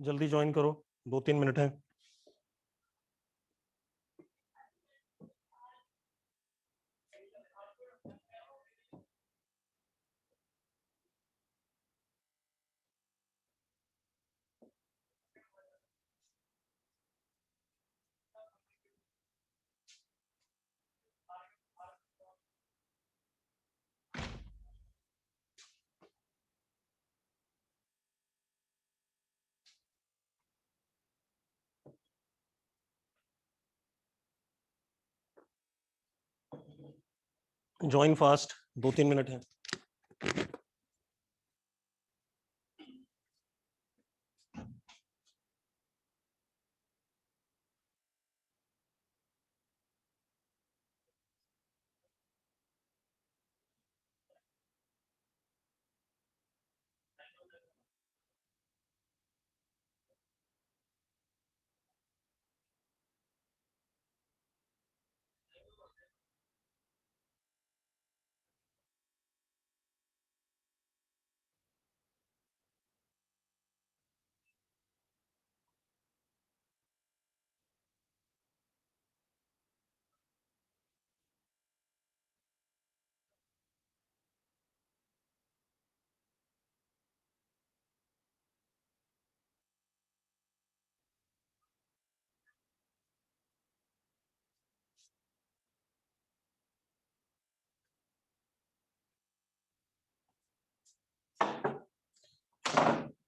जल्दी ज्वाइन करो, 2-3 मिनट है। ज्वाइन फास्ट, 2-3 मिनट है।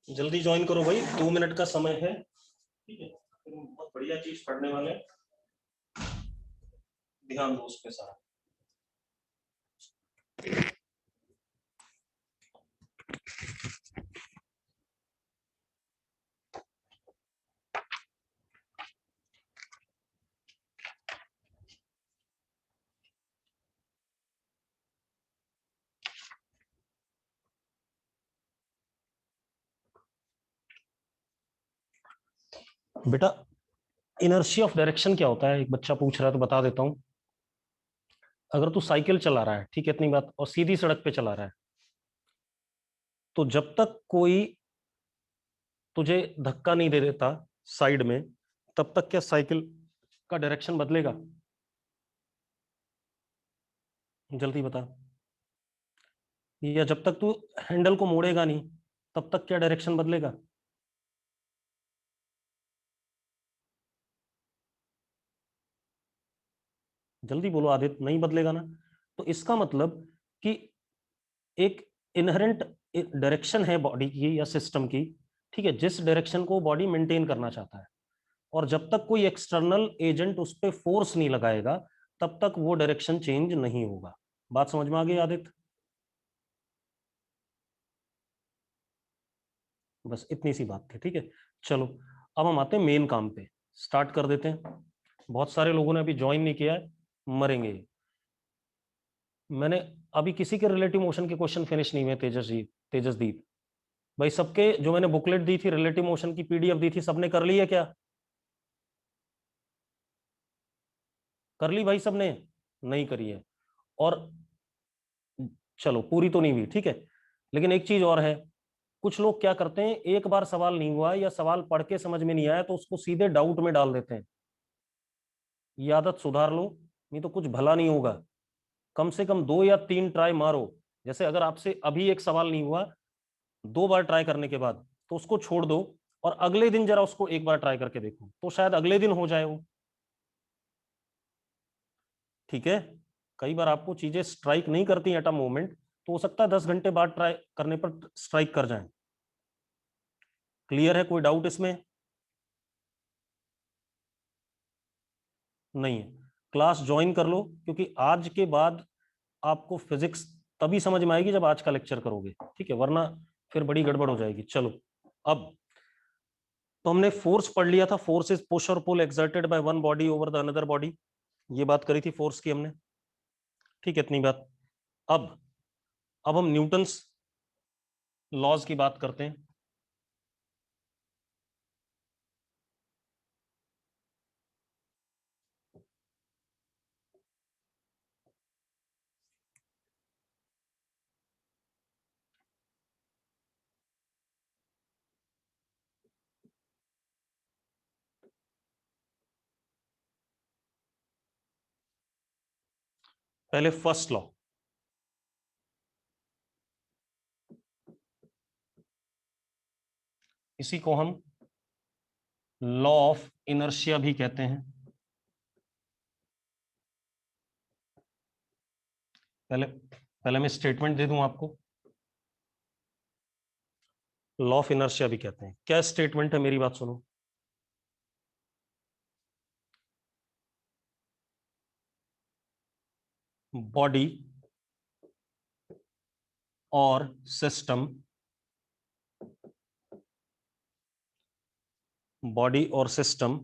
जल्दी ज्वाइन करो भाई, 2 मिनट का समय है। ठीक है, बहुत बढ़िया चीज पढ़ने वाले हैं, ध्यान दो उस पे सारा। बेटा, इनर्शिया ऑफ डायरेक्शन क्या होता है, एक बच्चा पूछ रहा है तो बता देता हूं। अगर तू साइकिल चला रहा है, ठीक है, इतनी बात, और सीधी सड़क पे चला रहा है, तो जब तक कोई तुझे धक्का नहीं दे देता साइड में, तब तक क्या साइकिल का डायरेक्शन बदलेगा? जल्दी बता। या जब तक तू हैंडल को मोड़ेगा नहीं, तब तक क्या डायरेक्शन बदलेगा? जल्दी बोलो, आदित्य, नहीं बदलेगा ना। तो इसका मतलब कि एक इनहेरेंट डायरेक्शन है बॉडी की या सिस्टम की, ठीक है, जिस डायरेक्शन को बॉडी मेंटेन करना चाहता है, और जब तक कोई एक्सटर्नल एजेंट उस पर फोर्स नहीं लगाएगा, तब तक वो डायरेक्शन चेंज नहीं होगा। बात समझ में आ गई आदित्य? बस इतनी सी बात थी, ठीक है। चलो, अब हम आते हैं मेन काम पे, स्टार्ट कर देते हैं। बहुत सारे लोगों ने अभी ज्वाइन नहीं किया है, मरेंगे। मैंने अभी किसी के रिलेटिव मोशन के क्वेश्चन फिनिश नहीं हुए, तेजसदीप भाई, सबके जो मैंने बुकलेट दी थी, रिलेटिव मोशन की पीडीएफ दी थी, सबने कर ली है क्या? कर ली भाई सबने? नहीं करी है? और चलो, पूरी तो नहीं हुई, ठीक है। लेकिन एक चीज और है, कुछ लोग क्या करते हैं, एक बार सवाल नहीं हुआ या सवाल पढ़ के समझ में नहीं आया तो उसको सीधे डाउट में डाल देते हैं। ये आदत सुधार लो, नहीं तो कुछ भला नहीं होगा। कम से कम 2 या 3 ट्राई मारो। जैसे अगर आपसे अभी एक सवाल नहीं हुआ, 2 बार ट्राई करने के बाद तो उसको छोड़ दो, और अगले दिन जरा उसको एक बार ट्राई करके देखो, तो शायद अगले दिन हो जाए वो। ठीक है, कई बार आपको चीजें स्ट्राइक नहीं करती एट अ मोमेंट, तो हो सकता है 10 घंटे बाद ट्राई करने पर स्ट्राइक कर जाए। क्लियर है? कोई डाउट इसमें? नहीं है? क्लास ज्वाइन कर लो, क्योंकि आज के बाद आपको फिजिक्स तभी समझ में आएगी जब आज का लेक्चर करोगे, ठीक है, वरना फिर बड़ी गड़बड़ हो जाएगी। चलो, अब तो हमने फोर्स पढ़ लिया था, फोर्स इज पुश और pull exerted by one body over the another body, ये बात करी थी फोर्स की हमने, ठीक है, इतनी बात। अब अब हम न्यूटन्स लॉज की बात करते हैं। पहले फर्स्ट लॉ, इसी को हम लॉ ऑफ इनर्शिया भी कहते हैं। पहले पहले मैं स्टेटमेंट दे दूं आपको, लॉ ऑफ इनर्शिया भी कहते हैं। क्या स्टेटमेंट है, मेरी बात सुनो। बॉडी और सिस्टम, बॉडी और system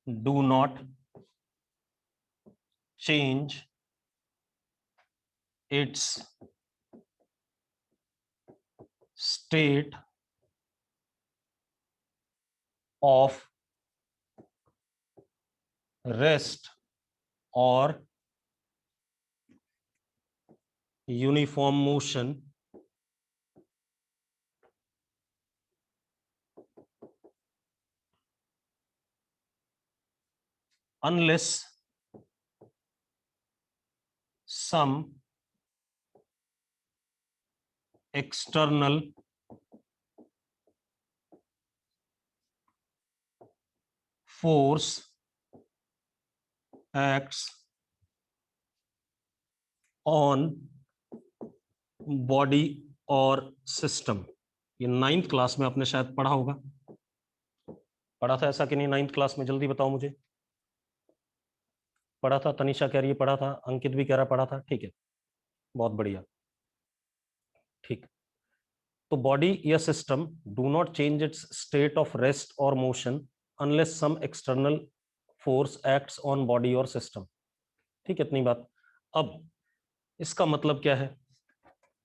do not change its state of rest और uniform motion unless some external force acts on body और सिस्टम। ये 9th क्लास में आपने शायद पढ़ा होगा, पढ़ा था ऐसा कि नहीं 9th क्लास में? जल्दी बताओ मुझे। पढ़ा था? तनिषा कह रही है पढ़ा था, अंकित भी कह रहा पढ़ा था। ठीक है, बहुत बढ़िया। ठीक, तो बॉडी या system do not change its state of rest और motion unless some external force acts on body और सिस्टम। ठीक है, इतनी बात। अब इसका मतलब क्या है?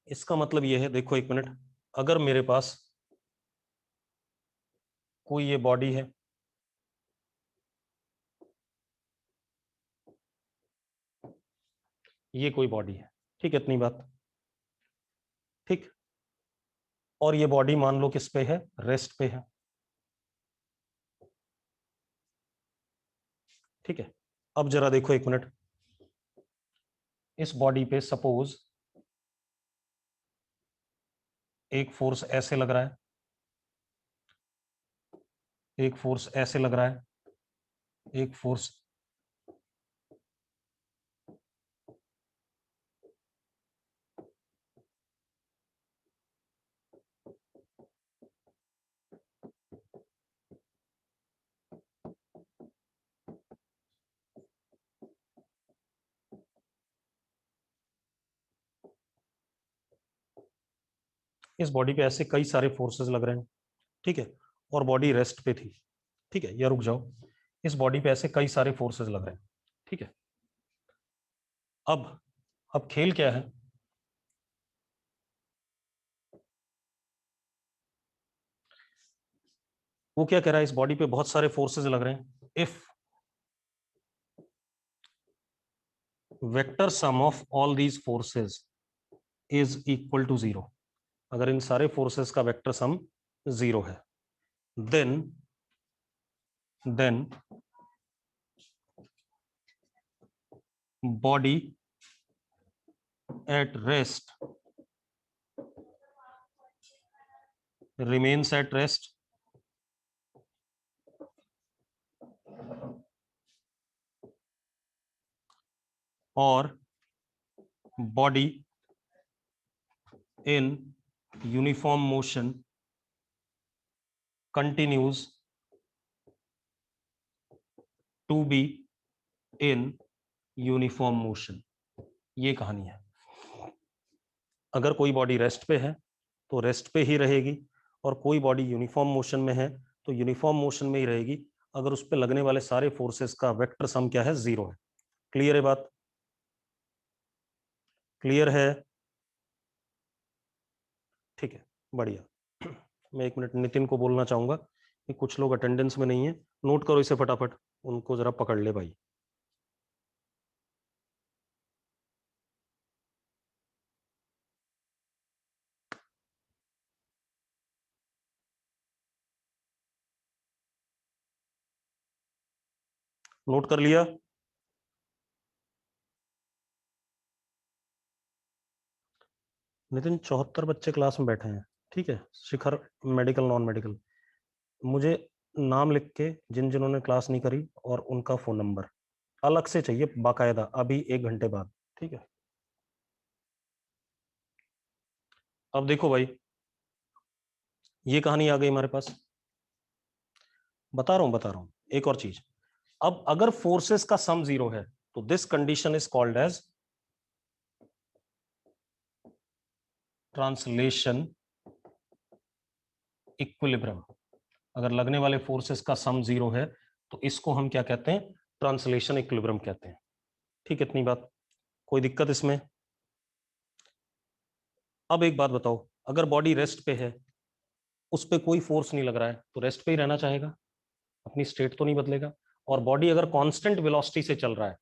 इसका मतलब यह है, देखो एक मिनट, अगर मेरे पास कोई ये बॉडी है, ये कोई बॉडी है, ठीक है, इतनी बात। ठीक, और ये बॉडी मान लो किस पे है, रेस्ट पे है। ठीक है, अब जरा देखो एक मिनट, इस बॉडी पे सपोज एक फोर्स ऐसे लग रहा है, एक फोर्स ऐसे लग रहा है, एक फोर्स इस बॉडी पे ऐसे कई सारे फोर्सेस लग रहे हैं। ठीक है, और बॉडी रेस्ट पे थी। ठीक है, या रुक जाओ, इस बॉडी पे ऐसे कई सारे फोर्सेस लग रहे हैं। ठीक है, अब खेल क्या है? वो क्या कह रहा है, इस बॉडी पे बहुत सारे फोर्सेस लग रहे हैं। If vector sum of all these forces is equal to zero, अगर इन सारे फोर्सेस का वेक्टर सम जीरो है, then then body at rest remains at rest और body in uniform motion continues to be in uniform motion। ये कहानी है। अगर कोई बॉडी रेस्ट पे है तो रेस्ट पे ही रहेगी, और कोई बॉडी यूनिफॉर्म मोशन में है तो यूनिफॉर्म मोशन में ही रहेगी, अगर उस पे लगने वाले सारे फोर्सेस का वेक्टर सम क्या है, जीरो है। क्लियर है बात? क्लियर है? ठीक है, बढ़िया। मैं एक मिनट नितिन को बोलना चाहूंगा कि कुछ लोग अटेंडेंस में नहीं है, नोट करो इसे फटाफट, उनको जरा पकड़ ले भाई। नोट कर लिया? नितिन 74 बच्चे क्लास में बैठे हैं, ठीक है, शिखर मेडिकल नॉन मेडिकल, मुझे नाम लिख के जिन जिन्होंने क्लास नहीं करी और उनका फोन नंबर अलग से चाहिए बाकायदा, अभी 1 घंटे बाद, ठीक है। अब देखो भाई, ये कहानी आ गई हमारे पास, बता रहा हूं एक और चीज। अब अगर फोर्सेस का सम 0 है तो this condition is called as translation equilibrium. अगर लगने वाले फोर्सेस का सम 0 है तो इसको हम क्या कहते हैं, ट्रांसलेशन इक्विलिब्रियम कहते हैं, ठीक है। इतनी बात, कोई दिक्कत इसमें? अब एक बात बताओ, अगर बॉडी रेस्ट पे है, उस पे कोई फोर्स नहीं लग रहा है, तो रेस्ट पे ही रहना चाहेगा, अपनी स्टेट तो नहीं बदलेगा। और बॉडी अगर कांस्टेंट वेलोसिटी से चल रहा है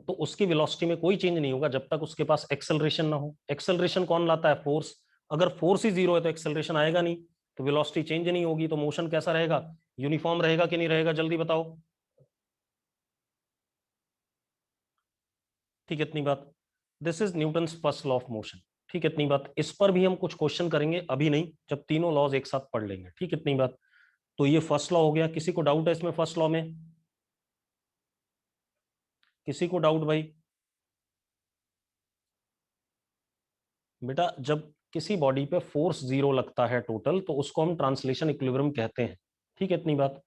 तो उसकी वेलोसिटी में कोई चेंज नहीं होगा जब तक उसके पास एक्सेलरेशन ना हो। एक्सेलरेशन कौन लाता है? फोर्स। अगर फोर्स ही 0 है तो एक्सेलरेशन आएगा नहीं, तो वेलोसिटी चेंज नहीं होगी, तो मोशन कैसा रहेगा? यूनिफॉर्म रहेगा कि नहीं रहेगा, जल्दी बताओ। ठीक है, इतनी बात। This is Newton's first law of motion, ठीक है, इतनी बात। इस पर भी हम कुछ क्वेश्चन करेंगे, अभी नहीं, जब तीनों लॉज एक साथ पढ़ लेंगे, ठीक है, इतनी बात। तो ये फर्स्ट लॉ हो गया। किसी को डाउट है इसमें फर्स्ट लॉ में? किसी को डाउट भाई? बेटा जब किसी बॉडी पे फोर्स 0 लगता है टोटल, तो उसको हम ट्रांसलेशन इक्विलिब्रियम कहते हैं, ठीक है, इतनी बात।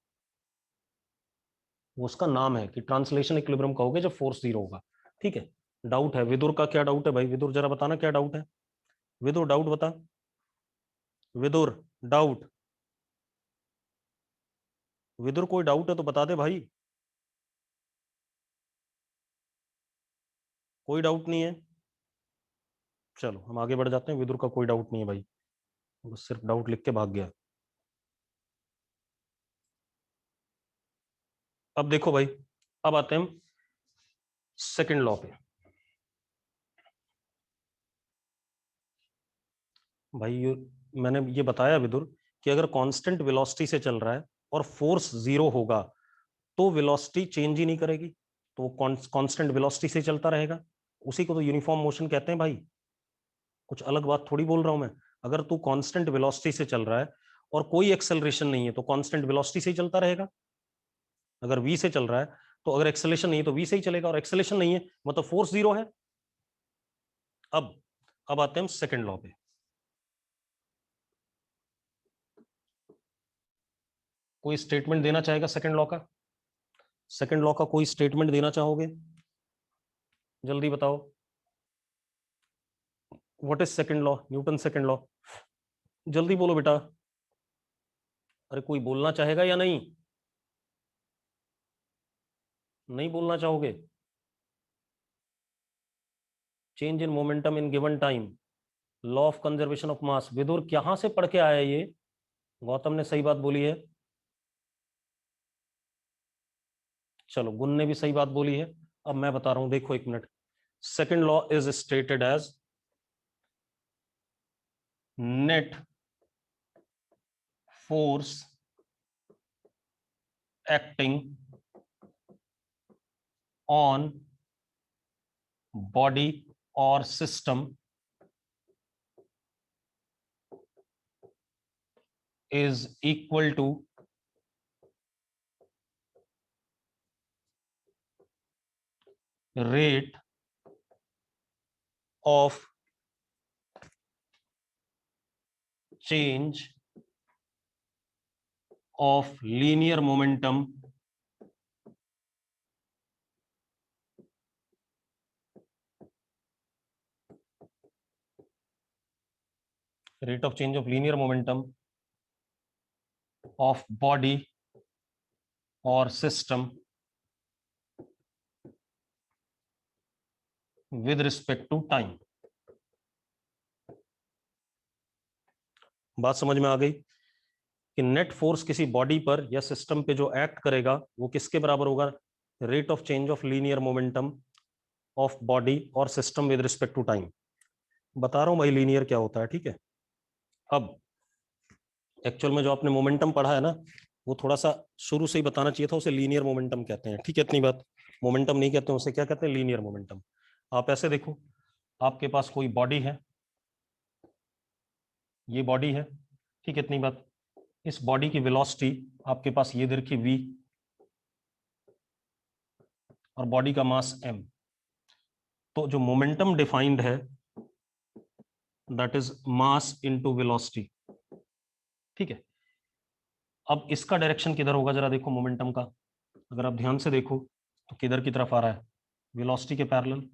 वो उसका नाम है कि ट्रांसलेशन इक्विलिब्रियम कहोगे जब फोर्स 0 होगा, ठीक है। डाउट है? विदुर का क्या डाउट है भाई? विदुर जरा बताना क्या डाउट है। विदुर डाउट बता। विदुर डाउट। विदुर कोई डाउट है तो बता दे भाई। कोई डाउट नहीं है? चलो हम आगे बढ़ जाते हैं। विदुर का कोई डाउट नहीं है भाई, बस सिर्फ डाउट लिख के भाग गया। अब देखो भाई, अब आते हैं हम सेकंड लॉ पे। भाई मैंने ये बताया विदुर कि अगर कांस्टेंट वेलोसिटी से चल रहा है और फोर्स 0 होगा तो वेलोसिटी चेंज ही नहीं करेगी, तो वो कांस्टेंट वेलोसिटी से चलता रहेगा। उसी को तो यूनिफॉर्म मोशन कहते हैं भाई, कुछ अलग बात थोड़ी बोल रहा हूं मैं। अगर तू कांस्टेंट वेलोसिटी से चल रहा है और कोई एक्सेलरेशन नहीं है तो कांस्टेंट वेलोसिटी से ही चलता रहेगा। अगर वी से चल रहा है तो अगर एक्सेलेशन नहीं है तो वी से ही चलेगा, और एक्सेलेशन नहीं है मतलब फोर्स 0 है। अब अब आते हैं हम सेकंड लॉ पे। कोई स्टेटमेंट देना चाहेगा सेकंड लॉ का? सेकंड लॉ का कोई स्टेटमेंट देना चाहोगे? जल्दी बताओ। What is second law, Newton second law? जल्दी बोलो बेटा। अरे कोई बोलना चाहेगा या नहीं? नहीं बोलना चाहोगे? Change in momentum in given time, law of conservation of mass. Vidur कहां से पढ़ के आया ये? गौतम ने सही बात बोली है। चलो गुन ने भी सही बात बोली है। अब मैं बता रहा हूं, देखो एक minute. Second law is stated as net force acting on body और system is equal to rate of change of linear momentum rate of change of linear momentum of body or system with respect to time। बात समझ में आ गई कि net force किसी body पर या system पे जो एक्ट करेगा वो किसके बराबर होगा? Rate of change of linear momentum of body और system with respect to time. बता रहा हूं भाई लीनियर क्या होता है, ठीक है। अब एक्चुअल में जो आपने मोमेंटम पढ़ा है ना, वो थोड़ा सा शुरू से ही बताना चाहिए था, उसे लीनियर मोमेंटम कहते हैं, ठीक है, इतनी बात। मोमेंटम नहीं कहते, उसे क्या कहते हैं? Linear momentum. आप ऐसे देखो, आपके पास कोई बॉडी है, ये बॉडी है, ठीक है, इतनी बात। इस बॉडी की वेलोसिटी आपके पास ये दे रखी v, और बॉडी का मास m। तो जो मोमेंटम डिफाइंड है that is mass into velocity, ठीक है। अब इसका डायरेक्शन किधर होगा जरा देखो मोमेंटम का, अगर आप ध्यान से देखो तो किधर की तरफ आ रहा है, वेलोसिटी के parallel.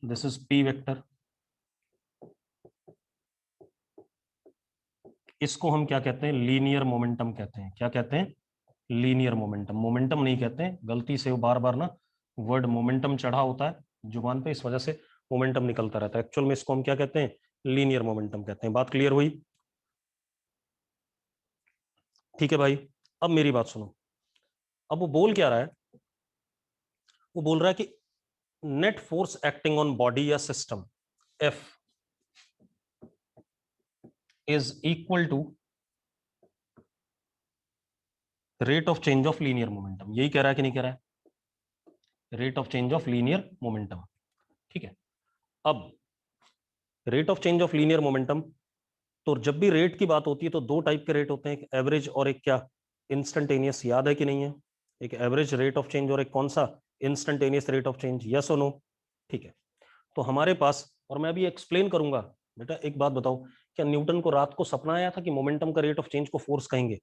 This is p vector. इसको हम क्या कहते हैं, लीनियर मोमेंटम कहते हैं। क्या कहते हैं, लीनियर मोमेंटम। मोमेंटम नहीं कहते हैं, गलती से वो बार बार ना वर्ड मोमेंटम चढ़ा होता है जुबान पे, इस वजह से मोमेंटम निकलता रहता है। एक्चुअल में इसको हम क्या कहते हैं, लीनियर मोमेंटम कहते हैं। बात क्लियर हुई? ठीक है भाई, अब मेरी बात सुनो। अब वो बोल क्या रहा है, वो बोल रहा है कि net force acting on body या system F is equal to rate of change of linear momentum. यही कह रहा है कि नहीं कह रहा है, rate of change of linear momentum, ठीक है। अब rate of change of linear momentum, तो जब भी रेट की बात होती है तो दो टाइप के रेट होते हैं, एक एवरेज और एक क्या, इंस्टेंटेनियस। याद है कि नहीं है, एक एवरेज रेट ऑफ चेंज और एक कौन सा, instantaneous rate of change. Yes और नो? ठीक है। तो हमारे पास, और मैं अभी एक्सप्लेन करूंगा। बेटा एक बात बताओ, क्या न्यूटन को रात को सपना आया था कि मोमेंटम का रेट ऑफ चेंज को फोर्स कहेंगे?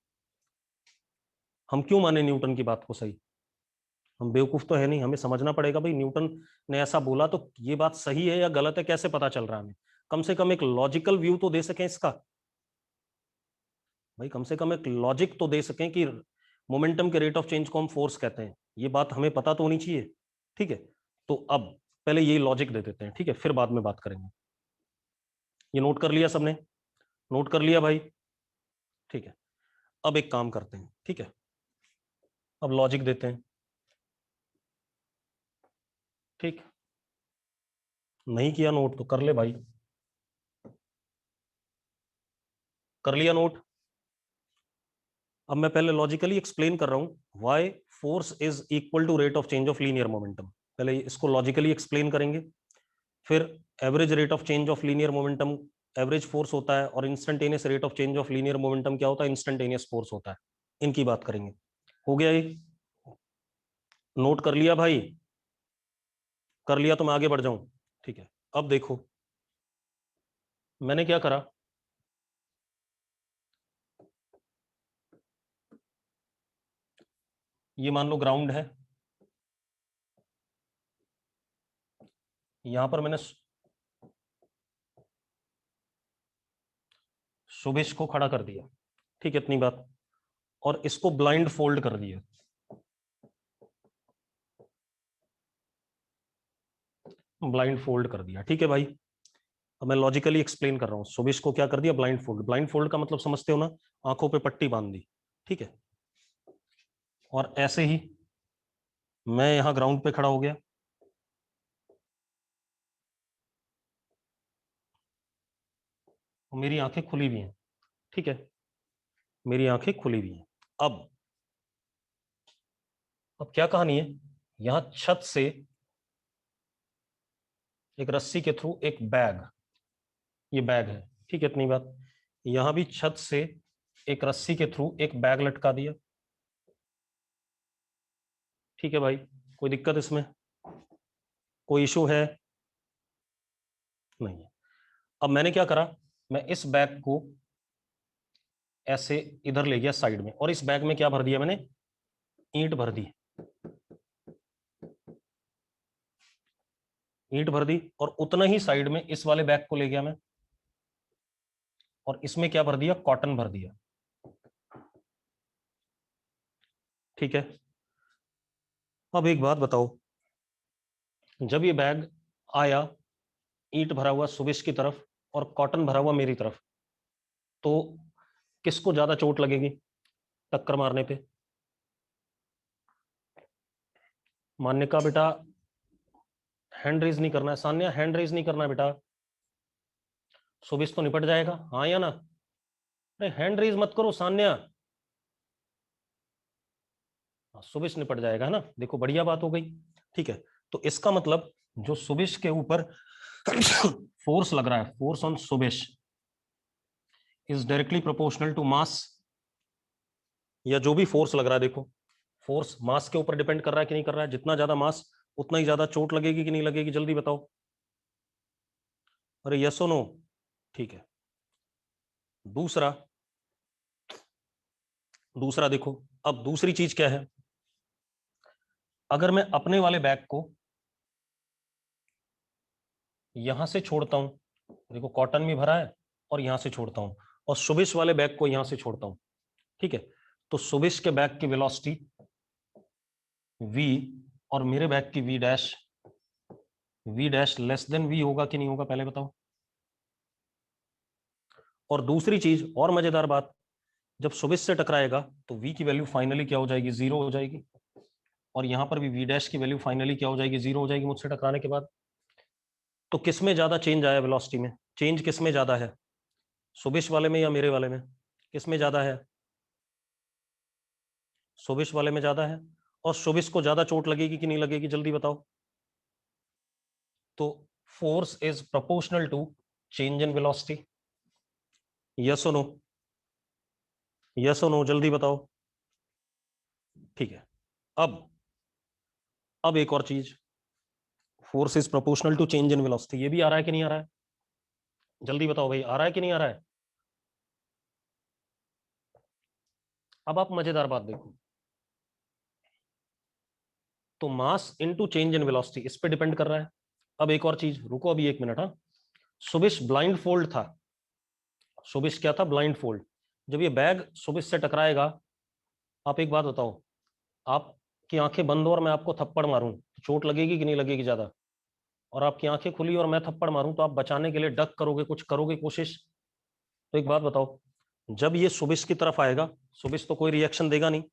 हम क्यों माने न्यूटन की बात को सही? हम बेवकूफ तो है नहीं, हमें समझना पड़ेगा भाई न्यूटन ने ऐसा बोला तो ये बात सही है या गलत है, कैसे पता चल रहा है हमें? कम से कम एक लॉजिकल व्यू तो दे सकें इसका भाई, कम से कम एक लॉजिक तो दे सकें कि मोमेंटम के रेट ऑफ चेंज को हम फोर्स कहते हैं। ये बात हमें पता तो होनी चाहिए, ठीक है। तो अब पहले ये लॉजिक दे देते हैं, ठीक है, फिर बाद में बात करेंगे। ये नोट कर लिया सबने? नोट कर लिया भाई? ठीक है। अब एक काम करते हैं, ठीक है, अब लॉजिक देते हैं। ठीक, नहीं किया नोट तो कर ले भाई। कर लिया नोट? अब मैं पहले लॉजिकली एक्सप्लेन कर रहा हूं why force is equal to rate of change of linear momentum. पहले इसको लॉजिकली एक्सप्लेन करेंगे, फिर average rate of change of linear momentum average force होता है, और instantaneous rate of change of linear momentum क्या होता है, इंस्टेंटेनियस फोर्स होता है। इनकी बात करेंगे। हो गया ये? नोट कर लिया भाई? कर लिया तो मैं आगे बढ़ जाऊं? ठीक है। अब देखो मैंने क्या करा, ये मान लो ग्राउंड है, यहां पर मैंने सुभिश को खड़ा कर दिया, ठीक है, इतनी बात। और इसको ब्लाइंड फोल्ड कर दिया, ब्लाइंड फोल्ड कर दिया, ठीक है भाई। अब मैं लॉजिकली एक्सप्लेन कर रहा हूं, सुभिश को क्या कर दिया, ब्लाइंड फोल्ड। ब्लाइंड फोल्ड का मतलब समझते हो ना, आंखों पे पट्टी बांध दी, ठीक है। और ऐसे ही मैं यहां ग्राउंड पे खड़ा हो गया, और मेरी आंखें खुली हुई हैं, ठीक है, मेरी आंखें खुली हुई हैं। अब क्या कहानी है, यहां छत से एक रस्सी के थ्रू एक बैग, ये बैग है, ठीक है, इतनी बात। यहां भी छत से एक रस्सी के थ्रू एक बैग लटका दिया, ठीक है भाई। कोई दिक्कत इसमें, कोई इशू है? नहीं है। अब मैंने क्या करा, मैं इस बैग को ऐसे इधर ले गया साइड में, और इस बैग में क्या भर दिया मैंने, ईंट भर दी, ईंट भर दी। और उतना ही साइड में इस वाले बैग को ले गया मैं, और इसमें क्या भर दिया, कॉटन भर दिया, ठीक है। अब एक बात बताओ, जब ये बैग आया, ईंट भरा हुआ सुबिश की तरफ और कॉटन भरा हुआ मेरी तरफ, तो किसको ज्यादा चोट लगेगी टक्कर मारने पे? मान्य का बेटा हैंड रेज नहीं करना है, सान्या हैंड रेज नहीं करना है बेटा। सुबिश तो निपट जाएगा, हाँ या ना? अरे हैंड रेज मत करो सान्या। सुबिश निपट जाएगा, है ना? देखो बढ़िया बात हो गई। ठीक है, तो इसका मतलब जो सुबिश के ऊपर फोर्स लग रहा है, फोर्स ऑन सुबिश is directly proportional to mass, या जो भी फोर्स लग रहा है, देखो फोर्स मास के ऊपर डिपेंड कर रहा है कि नहीं कर रहा है, जितना ज्यादा मास उतना ही ज्यादा चोट लगेगी कि नहीं लगेगी, जल्दी बताओ। अरे यस और नो, ठीक है। दूसरा, दूसरा देखो, अब दूसरी चीज क्या है, अगर मैं अपने वाले बैग को यहां से छोड़ता हूं, देखो कॉटन भी भरा है, और यहां से छोड़ता हूं, और सुबिश वाले बैग को यहां से छोड़ता हूं, ठीक है, तो सुबिश के बैग की वेलोसिटी v और मेरे बैग की v dash less than v होगा कि नहीं होगा, पहले बताओ। और दूसरी चीज और मजेदार बात, जब सुबिश से टकराएगा तो v की वैल्यू फाइनली क्या हो जाएगी, 0 हो जाएगी, और यहां पर भी v डैश की वैल्यू फाइनली क्या हो जाएगी, 0 हो जाएगी मुझसे टकराने के बाद। तो किस में ज्यादा चेंज आया वेलोसिटी में, चेंज किस में ज्यादा है, सुबिश वाले में या मेरे वाले में, किस में ज्यादा है, सुबिश वाले में ज्यादा है। और सुबिश को ज्यादा चोट लगेगी कि नहीं लगेगी, जल्दी बताओ। तो force is proportional to change in velocity, yes और नो, यस और नो, जल्दी बताओ। ठीक है, अब एक और चीज, force is proportional to change in velocity, ये भी आ रहा है कि नहीं आ रहा है, जल्दी बताओ भाई, आ रहा है कि नहीं आ रहा है। अब आप मजेदार बात देखो, तो mass into change in velocity इस पे डिपेंड कर रहा है। अब एक और चीज, रुको अभी एक मिनट, हाँ। सुबिश ब्लाइंड फोल्ड था, सुबिश क्या था, ब्लाइंड फोल्ड। जब ये बैग सुबिश से टकराएगा, आप एक बात बताओ, आपकी आंखें बंद हो और मैं आपको थप्पड़ मारूं तो चोट लगेगी कि नहीं लगेगी ज्यादा, और आपकी आंखें खुली और मैं थप्पड़ मारूं तो आप बचाने के लिए डक करोगे, कुछ करोगे कोशिश। तो एक बात बताओ, जब ये सुबिश की तरफ आएगा, सुबिश तो कोई रिएक्शन देगा नहीं,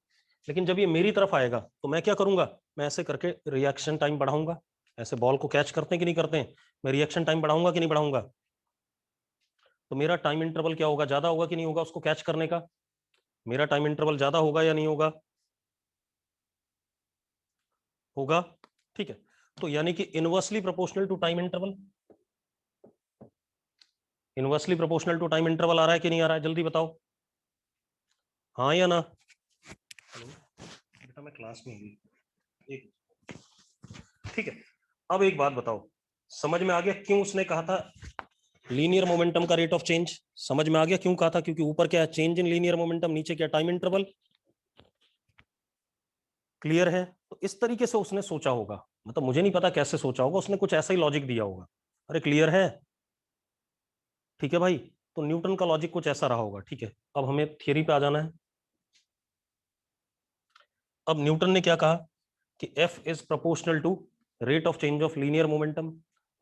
लेकिन जब ये मेरी तरफ आएगा तो मैं क्या करूंगा, मैं ऐसे करके रिएक्शन टाइम बढ़ाऊंगा, ऐसे बॉल को कैच करते हैं कि नहीं करते हैं, मैं रिएक्शन टाइम बढ़ाऊंगा कि नहीं बढ़ाऊंगा। तो मेरा टाइम इंटरवल क्या होगा, ज्यादा होगा कि नहीं होगा उसको कैच करने का, मेरा टाइम इंटरवल ज्यादा होगा या नहीं होगा, होगा, ठीक है। तो यानी कि inversely proportional to time interval, inversely proportional to time interval आ रहा है कि नहीं आ रहा है, जल्दी बताओ, हाँ या ना। बेटा मैं क्लास में हूँ, एक, ठीक है। अब एक बात बताओ, समझ में आ गया क्यों उसने कहा था लीनियर मोमेंटम का रेट ऑफ चेंज, समझ में आ गया क्यों कहा था, क्योंकि ऊपर क्या है, चेंज इन लीनियर मोमेंटम, नीचे क्या, टाइम इंटरवल, क्लियर है। तो इस तरीके से उसने सोचा होगा, मतलब मुझे नहीं पता कैसे सोचा होगा, उसने कुछ ऐसा ही लॉजिक दिया होगा। अरे क्लियर है, ठीक है भाई। तो न्यूटन का लॉजिक कुछ ऐसा रहा होगा, ठीक है। अब हमें थियरी पे आ जाना है। अब न्यूटन ने क्या कहा कि F is proportional to rate of change of linear momentum.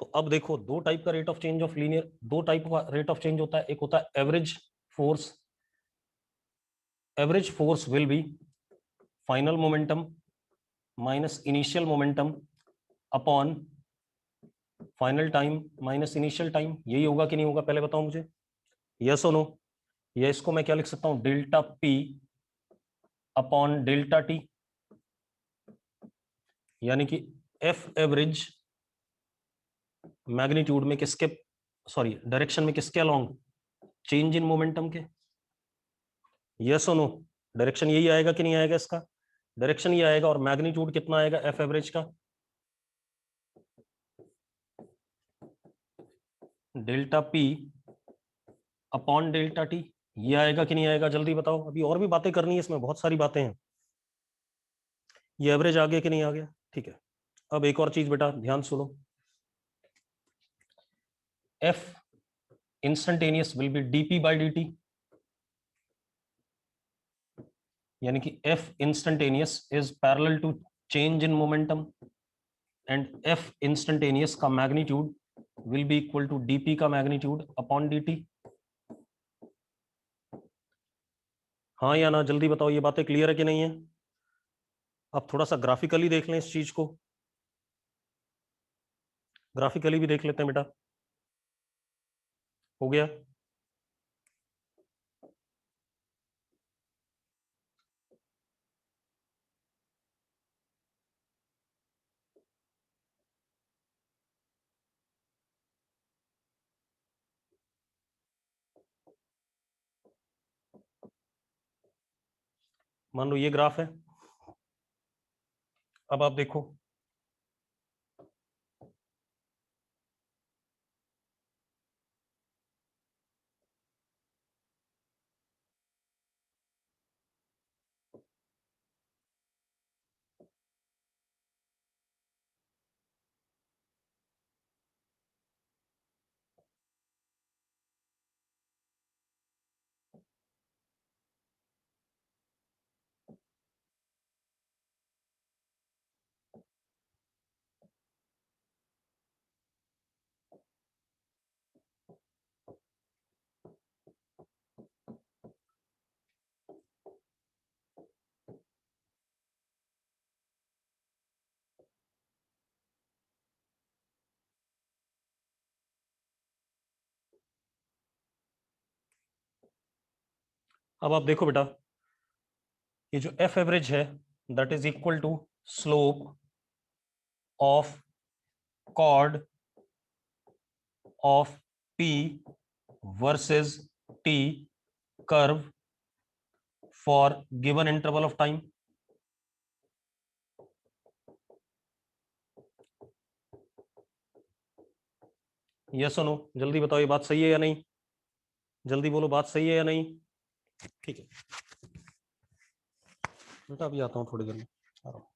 तो अब देखो, दो टाइप का rate of change of linear, दो टाइप का रेट ऑफ चेंज होता है, एक होता है average force, average force will be final momentum minus initial momentum upon final time minus initial time, यही होगा कि नहीं होगा, पहले बताओ मुझे, यस और नो। या इसको मैं क्या लिख सकता हूं, delta P upon delta T, यानी कि एफ एवरेज मैग्नीट्यूड में किसके, सॉरी डायरेक्शन में किसके अलोंग, चेंज इन मोमेंटम के, यस और नो। डायरेक्शन यही आएगा कि नहीं आएगा इसका, डायरेक्शन ये आएगा, और मैग्नीट्यूड कितना आएगा एफ एवरेज का, delta P upon delta T, ये आएगा कि नहीं आएगा, जल्दी बताओ। अभी और भी बातें करनी है इसमें, बहुत सारी बातें हैं। ये एवरेज आ गया कि नहीं आ गया, ठीक है। अब एक और चीज बेटा ध्यान सुनो, F instantaneous will be DP by D T, यानी कि F instantaneous is parallel to change in momentum, and F instantaneous का magnitude will be equal to DP का मैग्नीट्यूड अपॉन डी। हाँ या ना, जल्दी बताओ, ये बातें क्लियर है कि नहीं है। अब थोड़ा सा ग्राफिकली देख लें इस चीज को, ग्राफिकली भी देख लेते हैं बेटा, हो गया। मान लो ये ग्राफ है। अब आप देखो, अब आप देखो बेटा, ये जो एफ एवरेज है that is equal to slope of chord of P versus T curve for given interval of time. Yes और नो, जल्दी बताओ ये बात सही है या नहीं, जल्दी बोलो बात सही है या नहीं। ठीक है बेटा, अभी आता हूँ थोड़ी देर में, आ रहा हूँ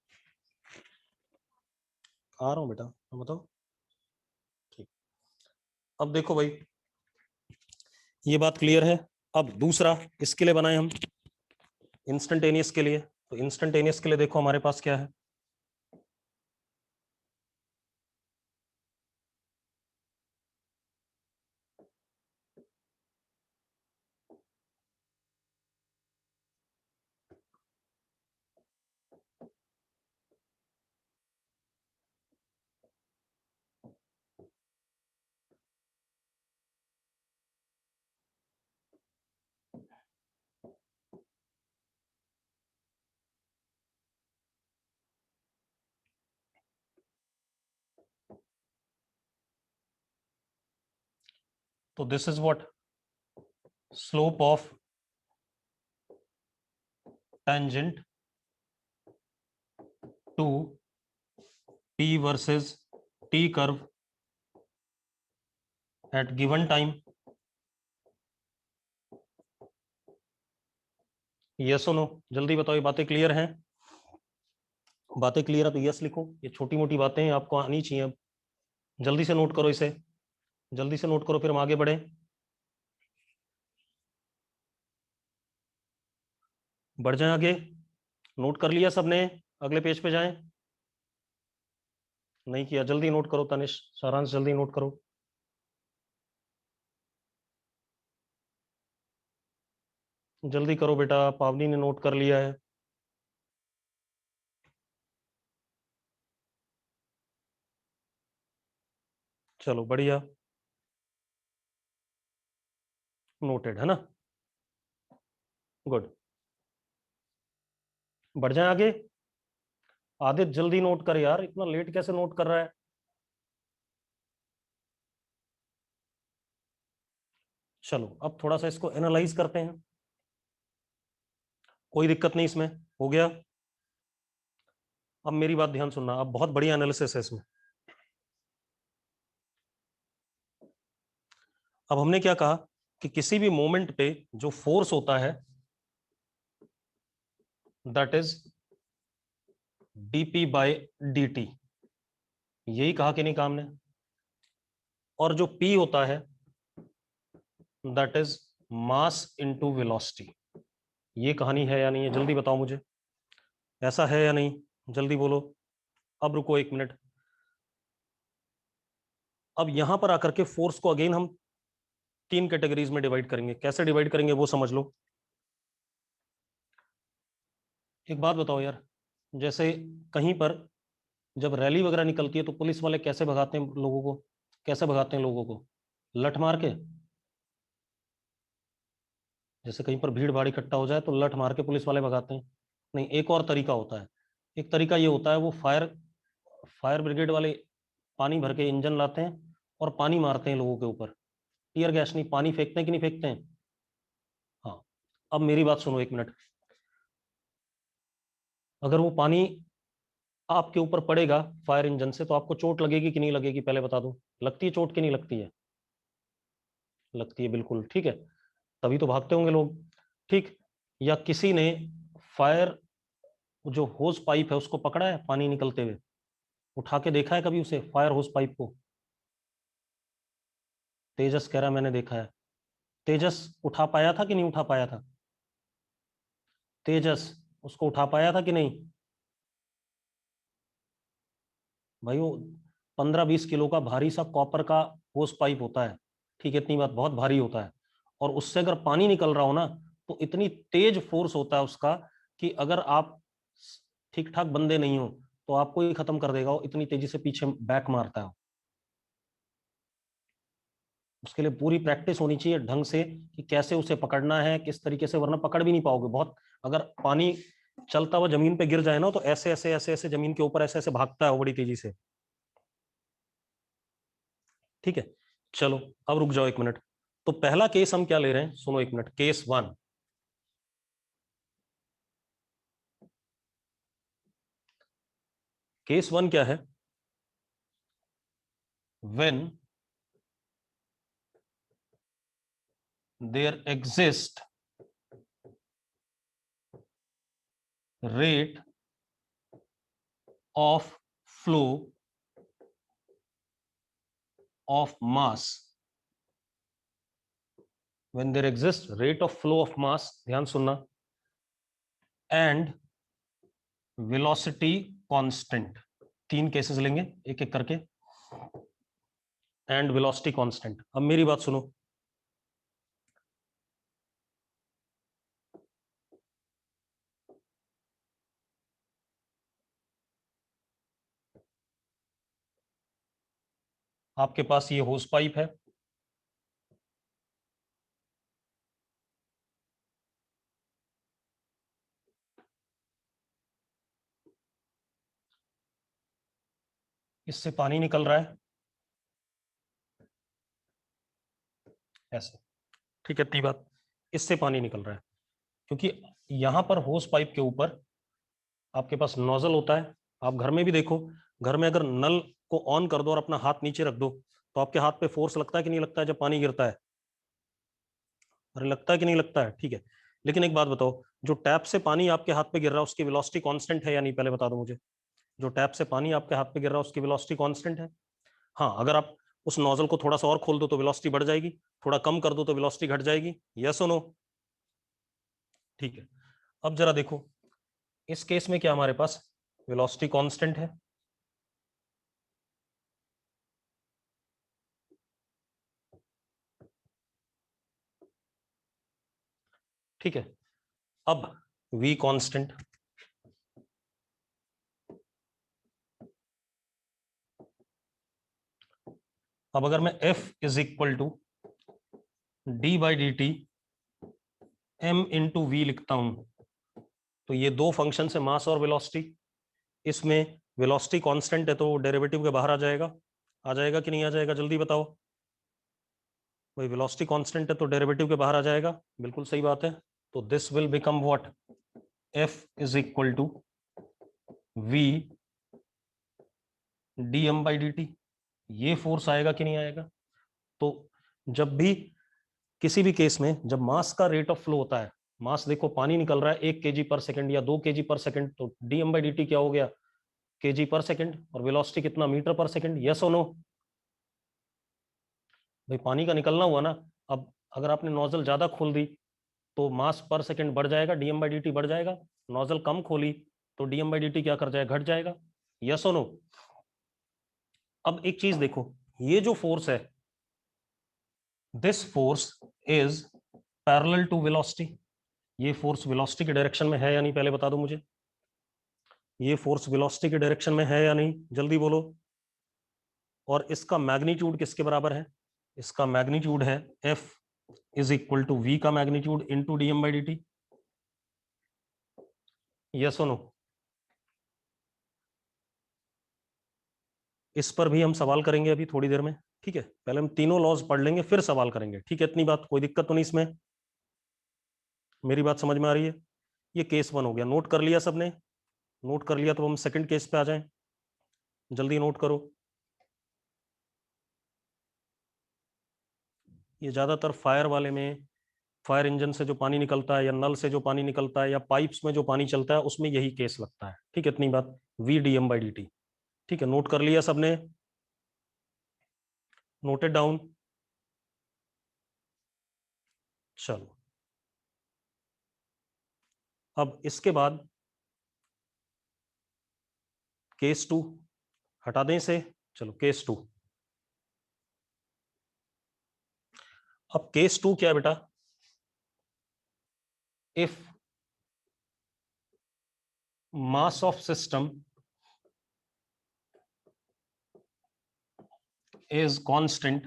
आ रहा हूँ बेटा, बताओ। ठीक, अब देखो भाई, ये बात क्लियर है। अब दूसरा इसके लिए बनाए हम इंस्टेंटेनियस के लिए, तो इंस्टेंटेनियस के लिए देखो हमारे पास क्या है। तो this is what slope of tangent to p versus t curve at given time. Yes और नो, जल्दी बताओ ये बातें क्लियर हैं। बातें क्लियर है तो यस लिखो, ये छोटी मोटी बातें हैं आपको आनी चाहिए। अब जल्दी से नोट करो इसे, जल्दी से नोट करो फिर हम आगे बढ़े। बढ़ जाए आगे, नोट कर लिया सबने, अगले पेज पे जाएं। नहीं किया, जल्दी नोट करो तनिष, सारांश जल्दी नोट करो। जल्दी करो बेटा, पावनी ने नोट कर लिया है। चलो बढ़िया, नोटेड है ना, गुड। बढ़ जाए आगे, आदित्य जल्दी नोट कर यार, इतना लेट कैसे नोट कर रहा है। चलो अब थोड़ा सा इसको एनालाइज करते हैं, कोई दिक्कत नहीं इसमें, हो गया। अब मेरी बात ध्यान सुनना, अब बहुत बढ़िया एनालिसिस है इसमें। अब हमने क्या कहा कि किसी भी मोमेंट पे जो फोर्स होता है that is dp by dt, यही कहा कि नहीं काम ने। और जो p होता है that is mass into velocity, ये कहानी है या नहीं है, जल्दी बताओ मुझे, ऐसा है या नहीं, जल्दी बोलो। अब रुको एक मिनट, अब यहां पर आकर के फोर्स को अगेन हम तीन कैटेगरीज में डिवाइड करेंगे। कैसे डिवाइड करेंगे वो समझ लो। एक बात बताओ यार, जैसे कहीं पर जब रैली वगैरह निकलती है तो पुलिस वाले कैसे भगाते हैं लोगों को, कैसे भगाते हैं लोगों को, लठ मार के। जैसे कहीं पर भीड़ भाड़ इकट्ठा हो जाए तो लठ मार के पुलिस वाले भगाते हैं। नहीं, एक और तरीका होता है। एक तरीका ये होता है, वो फायर फायर ब्रिगेड वाले पानी भर के इंजन लाते हैं और पानी मारते हैं लोगों के ऊपर। टीयर गैस नहीं, पानी फेंकते हैं कि नहीं फेंकते हैं। हाँ, अब मेरी बात सुनो एक मिनट। अगर वो पानी आपके ऊपर पड़ेगा फायर इंजन से तो आपको चोट लगेगी कि नहीं लगेगी, पहले बता दो। लगती है चोट कि नहीं लगती है? लगती है, बिल्कुल ठीक है, तभी तो भागते होंगे लोग। ठीक। या किसी ने फायर, जो होस पाइप है उसको पकड़ा है पानी निकलते हुए, उठा के देखा है कभी उसे, फायर होस पाइप को? तेजस कह रहा है मैंने देखा है। तेजस उठा पाया था कि नहीं उठा पाया था? तेजस उसको उठा पाया था कि नहीं? भाई वो 15-20 किलो का भारी सा कॉपर का होस पाइप होता है, ठीक है, इतनी बात, बहुत भारी होता है। और उससे अगर पानी निकल रहा हो ना, तो इतनी तेज फोर्स होता है उसका कि अगर आप ठीक ठाक बंदे नहीं हो तो आपको ही खत्म कर देगा, वो इतनी तेजी से पीछे बैक मारता है। उसके लिए पूरी प्रैक्टिस होनी चाहिए ढंग से कि कैसे उसे पकड़ना है, किस तरीके से, वरना पकड़ भी नहीं पाओगे। बहुत, अगर पानी चलता हुआ जमीन पे गिर जाए ना, तो ऐसे ऐसे ऐसे ऐसे जमीन के ऊपर ऐसे ऐसे भागता है वो बड़ी तेजी से। ठीक है, चलो अब रुक जाओ 1 मिनट। तो पहला केस हम क्या ले रहे हैं, सुनो 1 मिनट। केस 1, केस 1 क्या है? When there exist rate of flow of mass, when there exist rate of flow of mass, ध्यान सुनना, एंड वेलोसिटी कांस्टेंट। 3 केसेस लेंगे एक एक करके। And velocity constant. अब मेरी बात सुनो, आपके पास ये होस पाइप है, इससे पानी निकल रहा है ऐसे, ठीक है, इतनी बात, इससे पानी निकल रहा है। क्योंकि यहां पर होस पाइप के ऊपर आपके पास नोजल होता है। आप घर में भी देखो, घर में अगर नल को ऑन कर दो और अपना हाथ नीचे रख दो, तो आपके हाथ पे फोर्स लगता है कि नहीं लगता है जब पानी गिरता है? अरे लगता है कि नहीं लगता है? ठीक है। लेकिन एक बात बताओ, जो टैप से पानी आपके हाथ पे गिर रहा है उसकी वेलोसिटी कांस्टेंट है या नहीं, पहले बता दो मुझे। जो टैप से पानी आपके हाथ पे गिर रहा है उसकी वेलोसिटी कांस्टेंट है। हाँ, अगर आप उस नोजल को थोड़ा सा और खोल दो तो वेलोसिटी बढ़ जाएगी, थोड़ा कम कर दो तो वेलोसिटी घट जाएगी। यस और नो? ठीक है। अब जरा देखो, इस केस में क्या हमारे पास वेलोसिटी कांस्टेंट है? ठीक है। अब v कांस्टेंट, अब अगर मैं f is equal to D by D T m into V लिखता हूं, तो ये दो फंक्शन है, मास और वेलोसिटी। इसमें वेलोसिटी कांस्टेंट है तो डेरिवेटिव के बाहर आ जाएगा। आ जाएगा कि नहीं आ जाएगा, जल्दी बताओ। भाई वेलोसिटी कांस्टेंट है तो डेरिवेटिव के बाहर आ जाएगा, बिल्कुल सही बात है। तो this will become what, f is equal to v D M by D T. ये फोर्स आएगा कि नहीं आएगा? तो जब भी, किसी भी केस में जब मास का रेट ऑफ फ्लो होता है, मास देखो पानी निकल रहा है 1 kg/सेकंड या 2 kg/सेकंड, तो डीएम बाई डी टी क्या हो गया, kg/सेकंड, और वेलोसिटी कितना, मीटर/सेकंड। यस और नो? भाई पानी का निकलना हुआ ना। अब अगर आपने नोजल ज्यादा खोल दी तो मास पर सेकंड बढ़ जाएगा, डीएम बाई डी टी बढ़ जाएगा। नोजल कम खोली तो डीएम बाई डी टी क्या कर जाएगा, घट जाएगा। यस और नो? अब एक चीज देखो, ये जो फोर्स है, this force is parallel to velocity. ये फोर्स वेलोसिटी के डायरेक्शन में है या नहीं, पहले बता दो मुझे। ये फोर्स वेलोसिटी के डायरेक्शन में है या नहीं, जल्दी बोलो। और इसका मैग्नीट्यूड किसके बराबर है? इसका मैग्नीट्यूड है F is equal to V का magnitude into D M by D T. Yes और नो? इस पर भी हम सवाल करेंगे अभी थोड़ी देर में, ठीक है। पहले हम तीनों लॉज पढ़ लेंगे फिर सवाल करेंगे, ठीक है, इतनी बात, कोई दिक्कत तो नहीं इसमें? मेरी बात समझ में आ रही है? ये केस 1 हो गया, नोट कर लिया सबने? नोट कर लिया तो हम सेकंड केस पे आ जाएं, जल्दी नोट करो। ये ज्यादातर फायर वाले में, फायर इंजन से जो पानी निकलता है या नल से जो पानी निकलता है या पाइप्स में जो पानी चलता है उसमें यही केस लगता है। ठीक है, इतनी बात, V D M by D T. ठीक है, नोट कर लिया सबने, नोटेड डाउन। चलो, अब इसके बाद केस टू, हटा दें इसे। चलो केस टू। अब केस टू क्या है बेटा? If mass of system is constant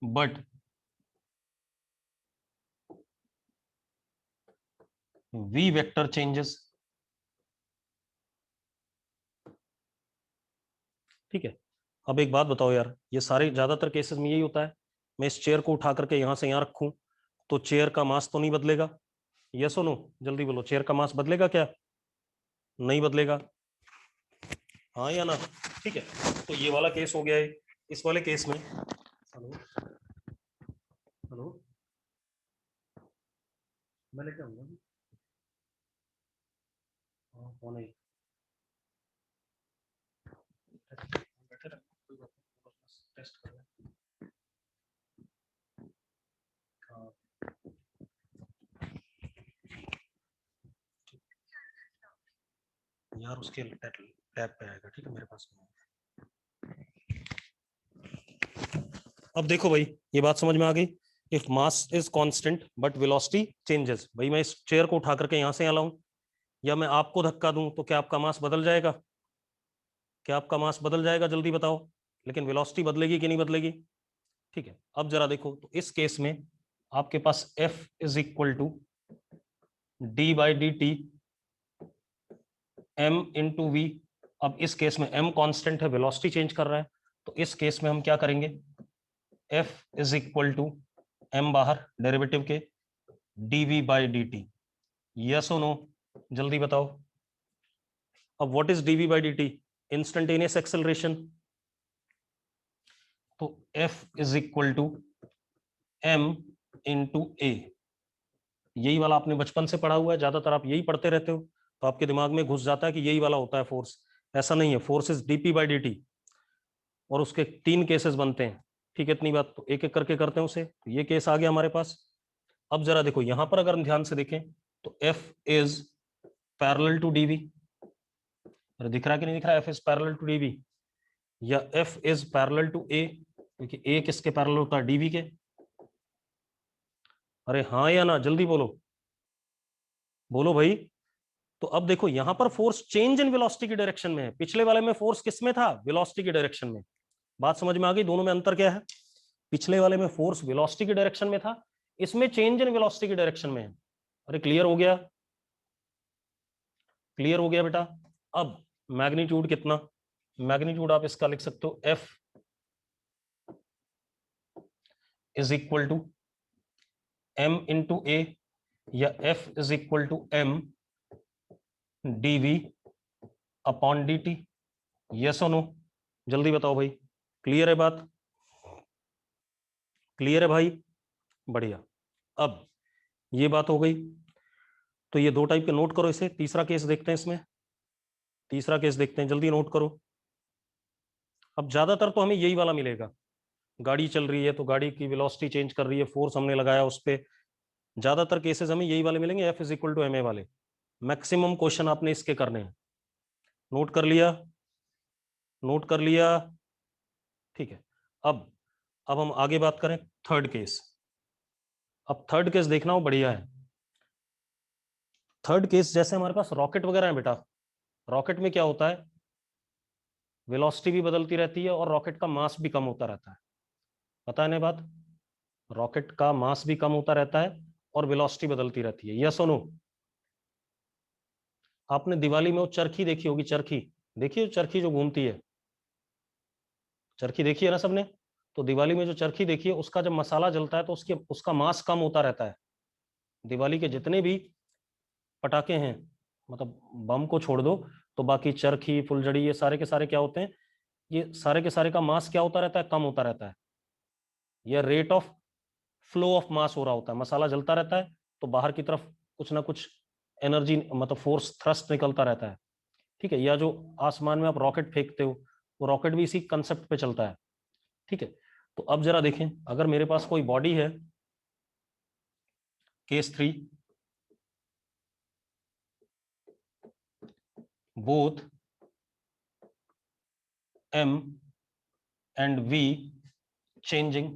but v vector changes। ठीक है, अब एक बात बताओ यार, ये सारे ज्यादातर केसेस में यही होता है, मैं इस चेयर को उठा करके यहां से यहां रखूं तो चेयर का मास तो नहीं बदलेगा? यस और नो, जल्दी बोलो, चेयर का मास बदलेगा क्या? नहीं बदलेगा, हाँ या ना? ठीक है, तो ये वाला केस हो गया है। इस वाले केस में, हेलो हेलो, मैं लेके आऊंगा। हाँ, कौन है? बैठे रहो, कोई बात नहीं, टेस्ट कर रहे हैं। हाँ, यार उसके टैब पे आएगा, ठीक है, मेरे पास में। अब देखो भाई, ये बात समझ में आ गई। If mass is constant but velocity changes, भाई मैं इस चेयर को उठा करके यहां से यहाँ लाऊं या मैं आपको धक्का दूं तो क्या आपका मास बदल जाएगा? क्या आपका मास बदल जाएगा, जल्दी बताओ? लेकिन वेलोसिटी बदलेगी कि नहीं बदलेगी? ठीक है, अब जरा देखो, तो इस केस में आपके पास F is equal to D by D T M into V. अब इस केस में m कांस्टेंट है, वेलोसिटी चेंज कर रहा है, तो इस केस में हम क्या करेंगे? F is equal to m बाहर डेरिवेटिव के dv by D T. Yes और नो, जल्दी बताओ। अब what is dv by D T? Instantaneous acceleration. तो F is equal to m into A. यही वाला आपने बचपन से पढ़ा हुआ है, ज्यादातर आप यही पढ़ते रहते हो, तो आपके दिमाग में घुस जाता है कि यही वाला होता है फोर्स। ऐसा नहीं है, force is dp by D T, और उसके 3 केसेस बनते हैं। ठीक है, इतनी बात, तो एक एक करके करते हैं उसे। तो ये केस आ गया हमारे पास। अब जरा देखो यहां पर अगर हम ध्यान से देखें तो F is parallel to dv। अरे दिख रहा है कि नहीं दिख रहा है? F is parallel to dv, या F is parallel to a, क्योंकि a किसके पैरेलल होता है? dv के। अरे हाँ या ना, जल्दी बोलो, बोलो भाई। तो अब देखो यहां पर फोर्स चेंज इन वेलोसिटी की डायरेक्शन में है, पिछले वाले में फोर्स किस में था? वेलोसिटी की डायरेक्शन में। बात समझ में आ गई, दोनों में अंतर क्या है? पिछले वाले में फोर्स वेलोसिटी की डायरेक्शन में था, इसमें चेंज इन वेलोसिटी की डायरेक्शन में है। अरे क्लियर हो गया? क्लियर हो गया बेटा? अब मैग्नीट्यूड कितना? मैग्नीट्यूड आप इसका लिख सकते हो F is equal to m into A, या F is equal to m dv upon dt। Yes और नो, जल्दी बताओ भाई। क्लियर है बात? क्लियर है भाई? बढ़िया। अब ये बात हो गई, तो ये दो टाइप के नोट करो इसे। तीसरा केस देखते हैं इसमें, तीसरा केस देखते हैं, जल्दी नोट करो। अब ज्यादातर तो हमें यही वाला मिलेगा, गाड़ी चल रही है तो गाड़ी की वेलोसिटी चेंज कर रही है, फोर्स हमने लगाया उस पर। ज्यादातर केसेस हमें यही वाले मिलेंगे, F is equal to M A वाले। मैक्सिमम क्वेश्चन आपने इसके करने हैं। नोट कर लिया? नोट कर लिया? ठीक है। अब हम आगे बात करें थर्ड केस। अब थर्ड केस देखना हो, बढ़िया है। थर्ड केस जैसे हमारे पास रॉकेट वगैरह है बेटा, रॉकेट में क्या होता है? वेलोसिटी भी बदलती रहती है और रॉकेट का मास भी कम होता रहता है। पता है ना बात? रॉकेट का मास भी कम होता रहता है और वेलोसिटी बदलती रहती है। यस और नो? आपने दिवाली में वो चरखी देखी होगी, चरखी देखी, चरखी जो घूमती है, चरखी देखी है ना सबने? तो दिवाली में जो चरखी देखी है, उसका जब मसाला जलता है तो उसका मास कम होता रहता है। दिवाली के जितने भी पटाखे हैं, मतलब बम को छोड़ दो तो बाकी चरखी फुलझड़ी ये सारे के सारे क्या होते हैं, ये सारे के सारे का मास क्या होता रहता है, कम होता रहता है। ये रेट ऑफ फ्लो ऑफ मास हो रहा होता है, मसाला जलता रहता है तो बाहर की तरफ कुछ ना कुछ एनर्जी मतलब फोर्स थ्रस्ट निकलता रहता है, ठीक है। या जो आसमान में आप रॉकेट फेंकते हो, वो रॉकेट भी इसी कंसेप्ट पे चलता है, ठीक है। तो अब जरा देखें, अगर मेरे पास कोई बॉडी है, case 3, both m and v changing,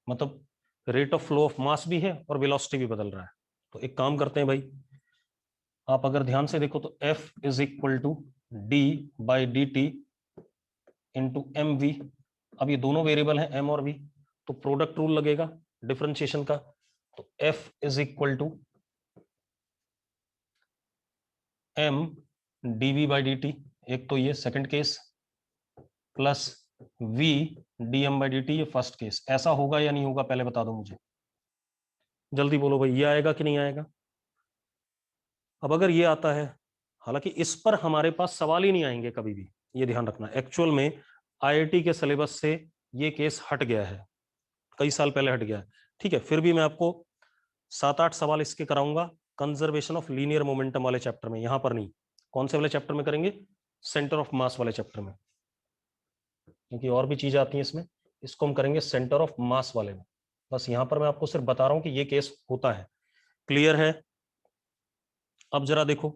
मतलब रेट ऑफ फ्लो ऑफ मास भी है और वेलोसिटी भी बदल रहा है। तो एक काम करते हैं भाई, आप अगर ध्यान से देखो तो F is equal to D by D T into M V. अब ये दोनों वेरिएबल हैं m और v, तो प्रोडक्ट रूल लगेगा डिफरेंशिएशन का। तो F is equal to m dv by D T, एक तो ये second case, plus v dm by D T, ये फर्स्ट केस। ऐसा होगा या नहीं होगा पहले बता दो मुझे, जल्दी बोलो भाई, ये आएगा कि नहीं आएगा। अब अगर ये आता है, हालांकि इस पर हमारे पास सवाल ही नहीं आएंगे कभी भी, ये ध्यान रखना। एक्चुअल में आईआईटी के सिलेबस से ये केस हट गया है, कई साल पहले हट गया है, ठीक है। फिर भी मैं आपको 7-8 सवाल इसके कराऊंगा कंजर्वेशन ऑफ लीनियर मोमेंटम वाले चैप्टर में, यहां पर नहीं। कौन से वाले चैप्टर में करेंगे, सेंटर ऑफ मास वाले चैप्टर में, क्योंकि और भी चीजें आती हैं इसमें। इसको हम करेंगे सेंटर ऑफ मास वाले में। बस यहां पर मैं आपको सिर्फ बता रहा हूं कि ये केस होता है। क्लियर है। अब जरा देखो,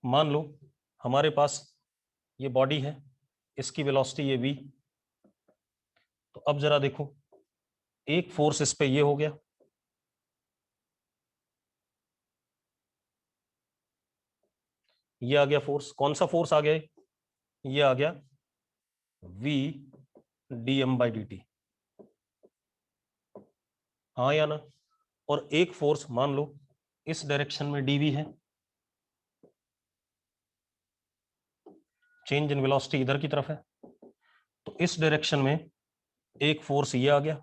मान लो हमारे पास ये बॉडी है, इसकी वेलोसिटी ये v। तो अब जरा देखो, एक फोर्स इस पे ये हो गया, ये आ गया फोर्स। कौन सा फोर्स आ गया, ये आ गया v dm by D T, हाँ या ना। और एक फोर्स मान लो इस डायरेक्शन में dv है, चेंज इन वेलोसिटी इधर की तरफ है, तो इस डायरेक्शन में एक फोर्स ये आ गया,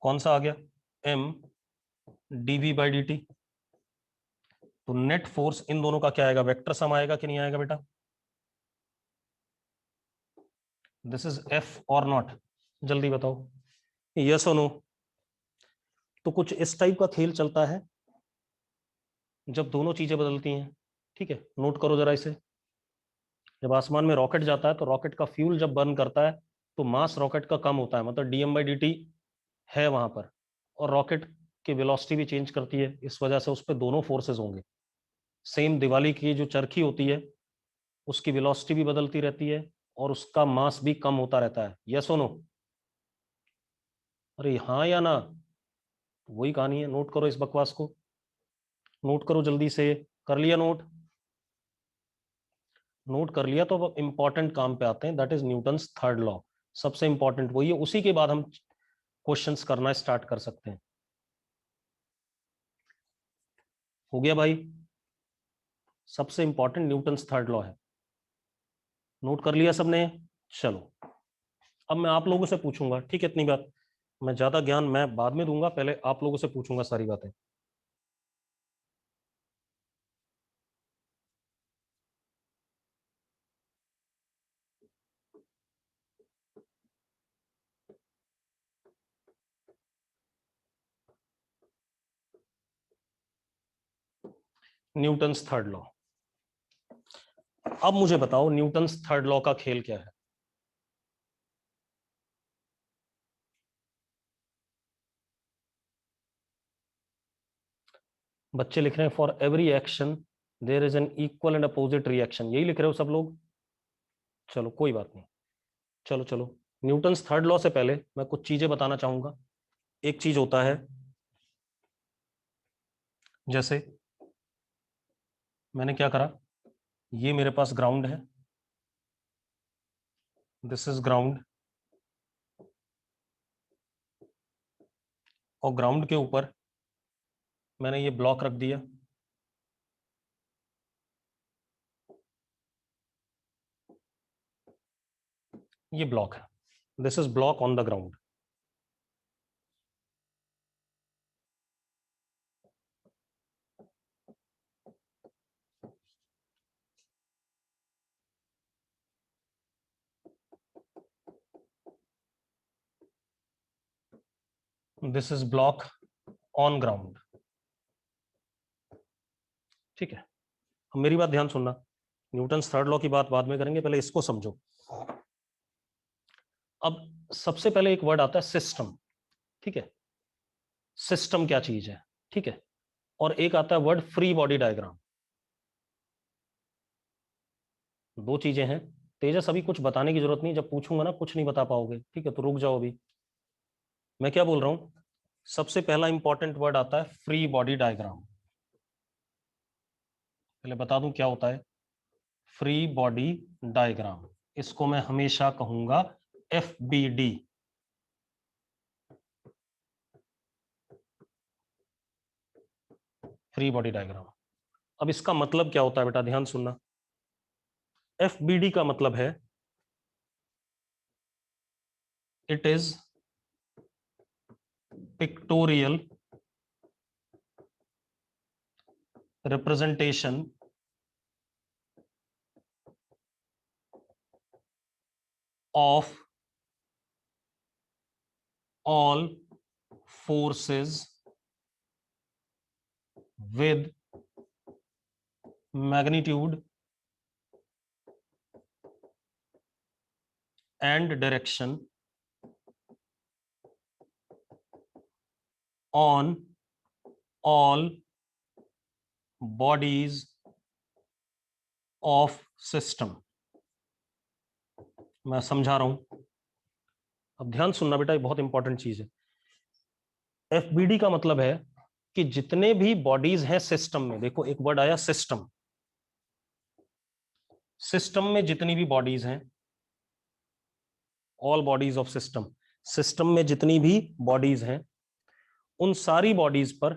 कौन सा आ गया, m dv by D T. तो नेट फोर्स इन दोनों का क्या आएगा, वेक्टर सम आएगा कि नहीं आएगा बेटा। दिस इज एफ और नॉट, जल्दी बताओ, यस और नो। तो कुछ इस टाइप का खेल चलता है जब दोनों चीजें बदलती हैं, ठीक है। नोट करो जरा इसे, जब आसमान में रॉकेट जाता है तो रॉकेट का फ्यूल जब बर्न करता है तो मास रॉकेट का कम होता है, मतलब डीएम बाई डी टी है वहां पर, और रॉकेट की वेलोसिटी भी चेंज करती है, इस वजह से उस पर दोनों फोर्सेज होंगे। सेम दिवाली की जो चरखी होती है उसकी वेलोसिटी भी बदलती रहती है और उसका मास भी कम होता रहता है, यस और नो। अरे हाँ या ना, वही कहानी है। नोट करो इस बकवास को, नोट करो जल्दी से। कर लिया नोट, नोट कर लिया तो अब इंपॉर्टेंट काम पे आते हैं, that is Newton's third law. सबसे इंपॉर्टेंट वही है, उसी के बाद हम क्वेश्चंस करना स्टार्ट कर सकते हैं। हो गया भाई, सबसे इंपॉर्टेंट न्यूटन्स थर्ड लॉ है, नोट कर लिया सबने। चलो, अब मैं आप लोगों से पूछूंगा, ठीक है, इतनी बात। मैं ज्यादा ज्ञान मैं बाद में दूंगा, पहले आप लोगों से पूछूंगा सारी बातें। न्यूटन्स थर्ड लॉ, अब मुझे बताओ न्यूटन्स थर्ड लॉ का खेल क्या है। बच्चे लिख रहे हैं for every action there is an equal and opposite reaction, यही लिख रहे हो सब लोग। चलो कोई बात नहीं, चलो चलो। न्यूटन्स थर्ड लॉ से पहले मैं कुछ चीजें बताना चाहूंगा। एक चीज होता है, जैसे मैंने क्या करा, ये मेरे पास ग्राउंड है, दिस इज ग्राउंड, और ग्राउंड के ऊपर मैंने ये ब्लॉक रख दिया, ये ब्लॉक है, this is block on the ground. This is block on ground. ठीक है, अब मेरी बात ध्यान सुनना, न्यूटन थर्ड लॉ की बात बाद में करेंगे, पहले इसको समझो। अब सबसे पहले एक वर्ड आता है सिस्टम। ठीक है, सिस्टम क्या चीज है, ठीक है, और एक आता है वर्ड फ्री बॉडी डायग्राम। दो चीजें हैं। तेजस अभी कुछ बताने की जरूरत नहीं, जब पूछूंगा ना कुछ नहीं बता पाओगे, ठीक है, तो रुक जाओ अभी। मैं क्या बोल रहा हूं, सबसे पहला इंपॉर्टेंट वर्ड आता है फ्री बॉडी डायग्राम। पहले बता दूं क्या होता है फ्री बॉडी डायग्राम। इसको मैं हमेशा कहूंगा FBD। Free body diagram. अब इसका मतलब क्या होता है बेटा, ध्यान सुनना। FBD का मतलब है it is pictorial representation of all forces with magnitude and direction on all bodies of system। मैं समझा रहा हूं, अब ध्यान सुनना बेटा, ये बहुत इंपॉर्टेंट चीज है। FBD का मतलब है कि जितने भी बॉडीज हैं सिस्टम में, देखो एक वर्ड आया सिस्टम, सिस्टम में जितनी भी बॉडीज हैं, all bodies of system, system में जितनी भी बॉडीज हैं, उन सारी बॉडीज पर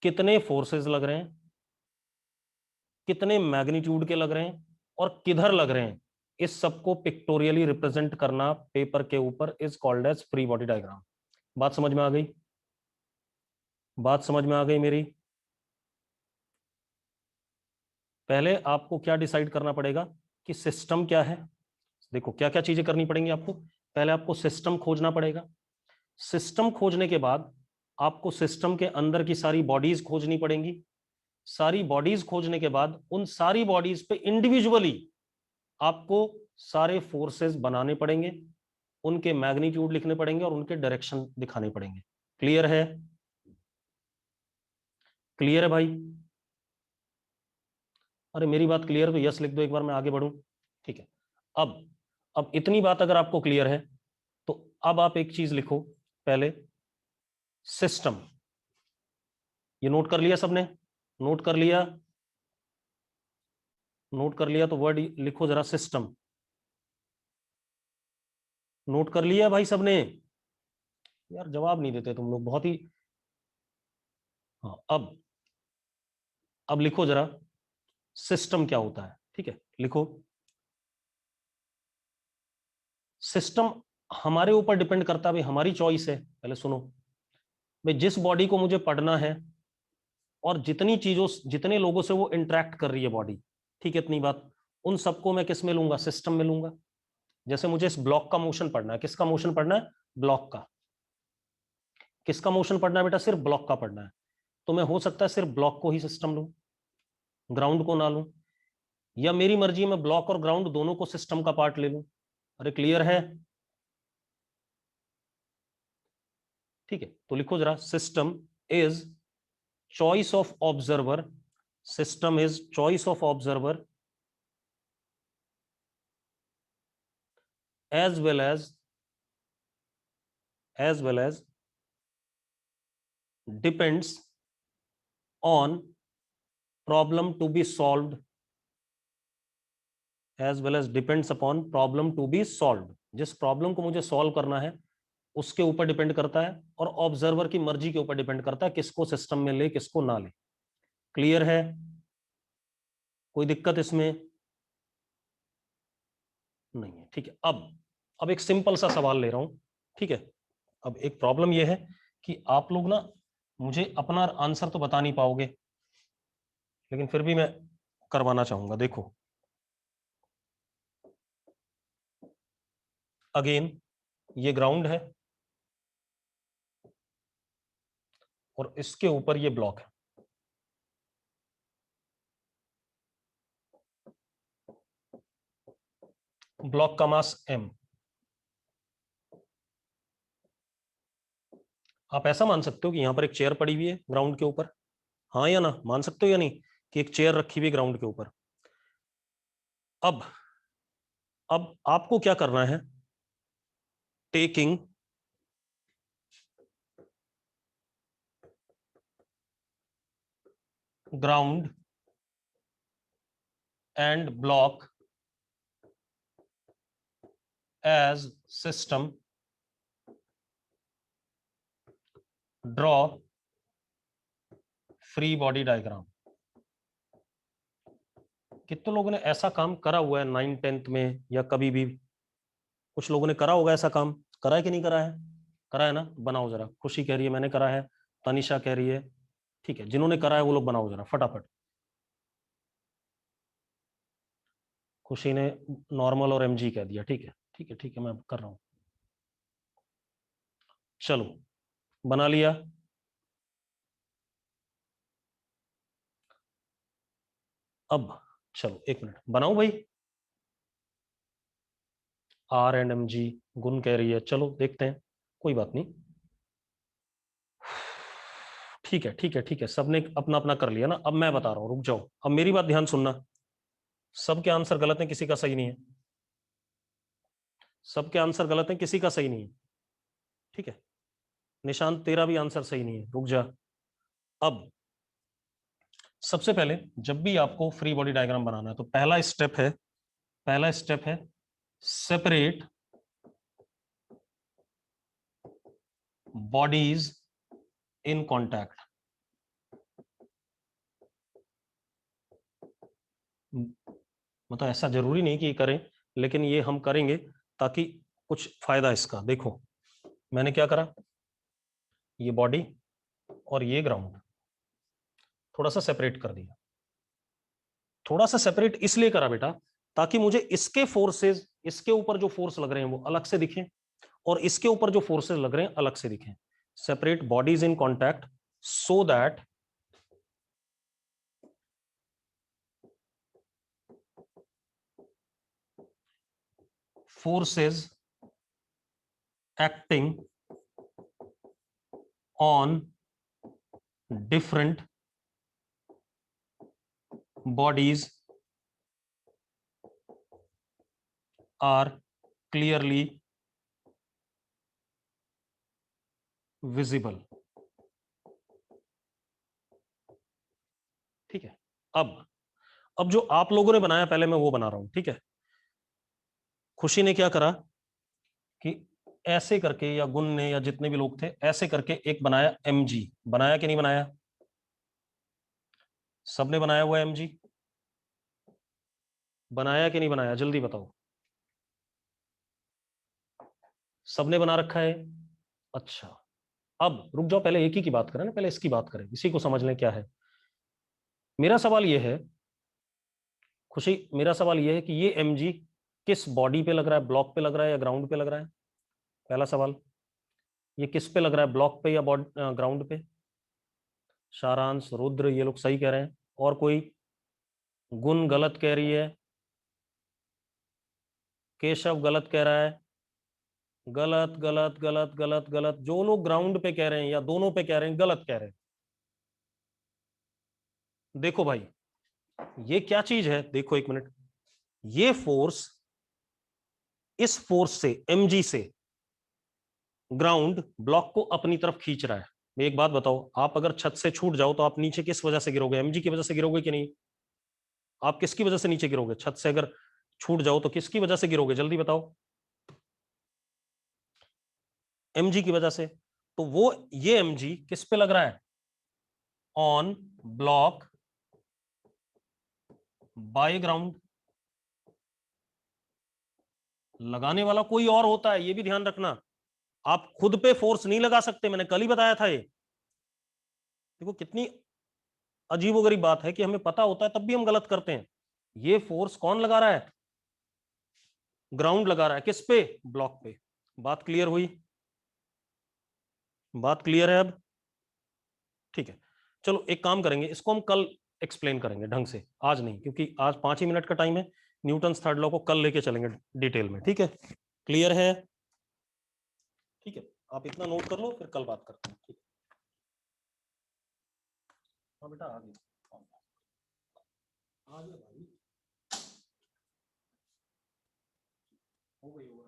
कितने फोर्सेस लग रहे हैं, कितने मैग्नीट्यूड के लग रहे हैं, और किधर लग रहे हैं, इस सबको पिक्टोरियली रिप्रेजेंट करना पेपर के ऊपर is called as free body diagram. बात समझ में आ गई? बात समझ में आ गई मेरी? पहले आपको क्या डिसाइड करना पड़ेगा कि सिस्टम क्या है। देखो क्या क्या चीजें करनी पड़ेंगी आपको। पहले आपको सिस्टम खोजना पड़ेगा। सिस्टम खोजने के बाद आपको सिस्टम के अंदर की सारी बॉडीज खोजनी पड़ेंगी। सारी बॉडीज खोजने के बाद उन सारी बॉडीज पे इंडिविजुअली आपको सारे फोर्सेस बनाने पड़ेंगे, उनके मैग्नीट्यूड लिखने पड़ेंगे और उनके डायरेक्शन दिखाने पड़ेंगे। क्लियर है? क्लियर है भाई? अरे मेरी बात क्लियर तो यस लिख दो एक बार, मैं आगे बढ़ूं। ठीक है, अब इतनी बात अगर आपको क्लियर है तो अब आप एक चीज लिखो पहले, सिस्टम। ये नोट कर लिया सबने? नोट कर लिया? नोट कर लिया तो वर्ड लिखो जरा सिस्टम। नोट कर लिया भाई सबने? यार जवाब नहीं देते तुम लोग, बहुत ही। हाँ, अब लिखो जरा सिस्टम क्या होता है। ठीक है, लिखो सिस्टम। हमारे ऊपर डिपेंड करता है भाई, हमारी चॉइस है। पहले सुनो भाई, जिस बॉडी को मुझे पढ़ना है और जितनी चीजों जितने लोगों से वो इंटरेक्ट कर रही है बॉडी, ठीक है, इतनी बात, उन सबको मैं किस में लूंगा? सिस्टम में लूंगा। जैसे मुझे इस ब्लॉक का मोशन पढ़ना है, किसका मोशन पढ़ना है? ब्लॉक का। किसका मोशन पढ़ना है बेटा? सिर्फ ब्लॉक का पढ़ना है। तो मैं हो सकता है सिर्फ ब्लॉक को ही सिस्टम लूं, ग्राउंड को ना लूं, या मेरी मर्जी है मैं ब्लॉक और ग्राउंड दोनों को सिस्टम का पार्ट ले लूं। अरे क्लियर है? ठीक है, तो लिखो जरा system is choice of observer. System is choice of observer as well as depends on problem to be solved, as well as depends upon problem to be solved। जिस प्रॉब्लम को मुझे सॉल्व करना है उसके ऊपर डिपेंड करता है, और ऑब्जर्वर की मर्जी के ऊपर डिपेंड करता है किसको सिस्टम में ले किसको ना ले। क्लियर है? कोई दिक्कत इसमें नहीं है? ठीक है, अब एक सिंपल सा सवाल ले रहा हूं। ठीक है, अब एक प्रॉब्लम यह है कि आप लोग ना मुझे अपना आंसर तो बता नहीं पाओगे, लेकिन फिर भी मैं करवाना चाहूंगा। देखो अगेन, ये ग्राउंड है, और इसके ऊपर ये ब्लॉक है। ब्लॉक का मास m। आप ऐसा मान सकते हो कि यहां पर एक चेयर पड़ी हुई है ग्राउंड के ऊपर, हाँ या ना, मान सकते हो या नहीं कि एक चेयर रखी हुई है ग्राउंड के ऊपर। अब आपको क्या करना है, taking ground and block as system, draw free body diagram. कितने लोगों ने ऐसा काम करा हुआ है 9th-10th में या कभी भी? कुछ लोगों ने करा होगा ऐसा काम, करा है कि नहीं करा है? करा है ना, बनाओ जरा। खुशी कह रही है मैंने करा है, तनिषा कह रही है, ठीक है, जिन्होंने करा है वो लोग बनाओ जरा फटाफट। खुशी ने नॉर्मल और एमजी कह दिया, ठीक है ठीक है ठीक है, मैं कर रहा हूं। चलो बना लिया। अब चलो 1 मिनट बनाओ भाई। आर एंड एम जी, गुण कह रही है, चलो देखते हैं, कोई बात नहीं। ठीक है ठीक है ठीक है, सबने अपना अपना कर लिया ना। अब मैं बता रहा हूं, रुक जाओ, अब मेरी बात ध्यान सुनना। सबके आंसर गलत हैं, किसी का सही नहीं है। सबके आंसर गलत हैं, किसी का सही नहीं है, ठीक है। निशांत तेरा भी आंसर सही नहीं है, रुक जा। अब सबसे पहले जब भी आपको फ्री बॉडी डायग्राम बनाना है तो पहला स्टेप है सेपरेट बॉडीज इन कॉन्टैक्ट। मतलब ऐसा जरूरी नहीं कि ये करें, लेकिन ये हम करेंगे ताकि कुछ फायदा इसका। देखो मैंने क्या करा, ये बॉडी और ये ग्राउंड थोड़ा सा सेपरेट कर दिया। थोड़ा सा सेपरेट इसलिए करा बेटा ताकि मुझे इसके फोर्सेस, इसके ऊपर जो फोर्स लग रहे हैं वो अलग से दिखें, और इसके ऊपर जो फोर्सेस लग रहे हैं अलग से दिखें। Separate bodies in contact so that forces acting on different bodies are clearly visible। ठीक है। अब जो आप लोगों ने बनाया पहले मैं वो बना रहा हूं, ठीक है। खुशी ने क्या करा कि ऐसे करके, या गुण ने, या जितने भी लोग थे ऐसे करके एक बनाया एमजी। बनाया कि नहीं बनाया? सबने बनाया हुआ एमजी, बनाया कि नहीं बनाया, जल्दी बताओ। सबने बना रखा है, अच्छा। अब रुक जाओ, पहले एक ही की बात करें ना, पहले इसकी बात करें, इसी को समझ लें क्या है। मेरा सवाल यह है खुशी, मेरा सवाल यह है कि ये एमजी किस बॉडी पे लग रहा है, ब्लॉक पे लग रहा है या ग्राउंड पे लग रहा है? पहला सवाल, ये किस पे लग रहा है, ब्लॉक पे या ग्राउंड पे? सारांश, रुद्र, ये लोग सही कह रहे हैं। और कोई? गुण गलत कह रही है, केशव गलत कह रहा है। गलत गलत गलत गलत गलत, जो लोग ग्राउंड पे कह रहे हैं या दोनों पे कह रहे हैं गलत कह रहे हैं। देखो भाई, ये क्या चीज है, देखो 1 मिनट। ये फोर्स इस फोर्स से, एमजी से, ग्राउंड ब्लॉक को अपनी तरफ खींच रहा है। मैं एक बात बताओ, आप अगर छत से छूट जाओ तो आप नीचे किस वजह से गिरोगे? एमजी की वजह से गिरोगे कि नहीं? आप किसकी वजह से नीचे गिरोगे? छत से अगर छूट जाओ तो किसकी वजह से गिरोगे, जल्दी बताओ। एमजी की वजह से। तो वो, ये एमजी किस पे लग रहा है? On block bye ground. लगाने वाला कोई और होता है, ये भी ध्यान रखना। आप खुद पे फोर्स नहीं लगा सकते, मैंने कल ही बताया था ये। देखो कितनी अजीबोगरीब बात है कि हमें पता होता है तब भी हम गलत करते हैं। ये फोर्स कौन लगा रहा है? ग्राउंड लगा रहा है, किस पे? ब्लॉक पे। बात क्लियर हुई? बात क्लियर है अब? ठीक है, चलो एक काम करेंगे, इसको हम कल एक्सप्लेन करेंगे ढंग से, आज नहीं, क्योंकि आज 5 ही मिनट का टाइम है। न्यूटन्स थर्ड लॉ को कल लेके चलेंगे डिटेल में, ठीक है? क्लियर है? ठीक है, आप इतना नोट कर लो, फिर कल बात करते हैं, ठीक है? हाँ बेटा आ गया, आ गया भाई, हो गई।